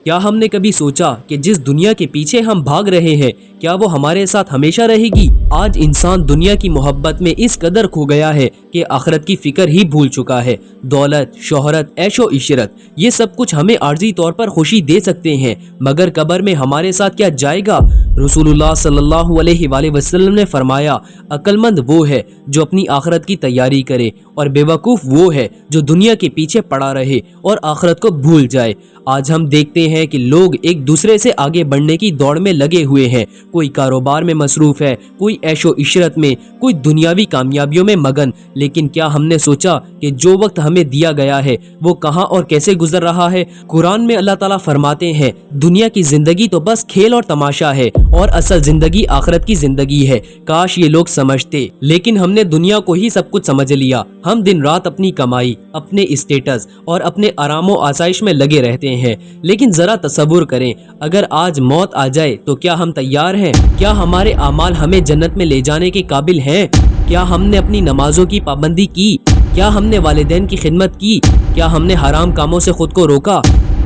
کیا ہم نے کبھی سوچا کہ جس دنیا کے پیچھے ہم بھاگ رہے ہیں کیا وہ ہمارے ساتھ ہمیشہ رہے گی؟ آج انسان دنیا کی محبت میں اس قدر کھو گیا ہے کہ آخرت کی فکر ہی بھول چکا ہے۔ دولت، شہرت، عیش و عشرت، یہ سب کچھ ہمیں عارضی طور پر خوشی دے سکتے ہیں، مگر قبر میں ہمارے ساتھ کیا جائے گا؟ رسول اللہ صلی اللہ علیہ وآلہ وسلم نے فرمایا، عقل مند وہ ہے جو اپنی آخرت کی تیاری کرے، اور بے وقوف وہ ہے جو دنیا کے پیچھے پڑا رہے اور آخرت کو بھول جائے۔ آج ہم دیکھتے ہیں کہ لوگ ایک دوسرے سے آگے بڑھنے کی دوڑ میں لگے ہوئے ہیں، کوئی کاروبار میں مصروف ہے، کوئی عیش و عشرت میں، کوئی دنیاوی کامیابیوں میں مگن، لیکن کیا ہم نے سوچا کہ جو وقت ہمیں دیا گیا ہے وہ کہاں اور کیسے گزر رہا ہے؟ قرآن میں اللہ تعالیٰ فرماتے ہیں، دنیا کی زندگی تو بس کھیل اور تماشا ہے اور اصل زندگی آخرت کی زندگی ہے۔ کاش یہ لوگ سمجھتے، لیکن ہم نے دنیا کو ہی سب کچھ سمجھ لیا۔ ہم دن رات اپنی کمائی، اپنے اسٹیٹس اور اپنے آرام و آسائش میں لگے رہتے ہیں، لیکن ذرا تصور کریں، اگر آج موت آ جائے تو کیا ہم تیار ہیں؟ کیا ہمارے اعمال ہمیں جنت میں لے جانے کے قابل ہیں؟ کیا ہم نے اپنی نمازوں کی پابندی کی؟ کیا ہم نے والدین کی خدمت کی؟ کیا ہم نے حرام کاموں سے خود کو روکا؟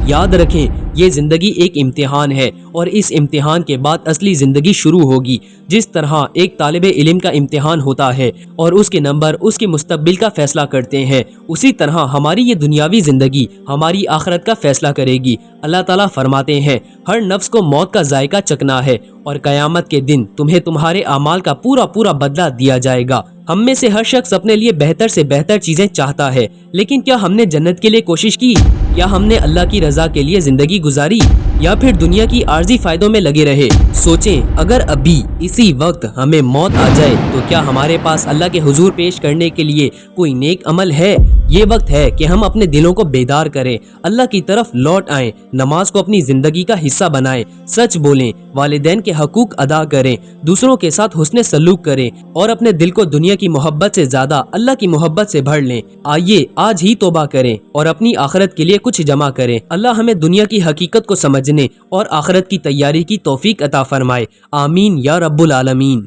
یاد رکھیں، یہ زندگی ایک امتحان ہے اور اس امتحان کے بعد اصلی زندگی شروع ہوگی۔ جس طرح ایک طالب علم کا امتحان ہوتا ہے اور اس کے نمبر اس کے مستقبل کا فیصلہ کرتے ہیں، اسی طرح ہماری یہ دنیاوی زندگی ہماری آخرت کا فیصلہ کرے گی۔ اللہ تعالیٰ فرماتے ہیں، ہر نفس کو موت کا ذائقہ چکھنا ہے اور قیامت کے دن تمہیں تمہارے اعمال کا پورا بدلہ دیا جائے گا۔ ہم میں سے ہر شخص اپنے لیے بہتر سے بہتر چیزیں چاہتا ہے، لیکن کیا ہم نے جنت کے لیے کوشش کی؟ کیا ہم نے اللہ کی رضا کے لیے زندگی گزاری یا پھر دنیا کی عارضی فائدوں میں لگے رہے؟ سوچیں، اگر ابھی اسی وقت ہمیں موت آ جائے تو کیا ہمارے پاس اللہ کے حضور پیش کرنے کے لیے کوئی نیک عمل ہے؟ یہ وقت ہے کہ ہم اپنے دلوں کو بیدار کریں، اللہ کی طرف لوٹ آئیں، نماز کو اپنی زندگی کا حصہ بنائیں، سچ بولیں، والدین کے حقوق ادا کریں، دوسروں کے ساتھ حسن سلوک کریں اور اپنے دل کو دنیا کی محبت سے زیادہ اللہ کی محبت سے بھر لیں۔ آئیے آج ہی توبہ کریں اور اپنی آخرت کے لیے کچھ جمع کریں۔ اللہ ہمیں دنیا کی حقیقت کو سمجھنے اور آخرت کی تیاری کی توفیق عطا فرمائے۔ آمین یا رب العالمین۔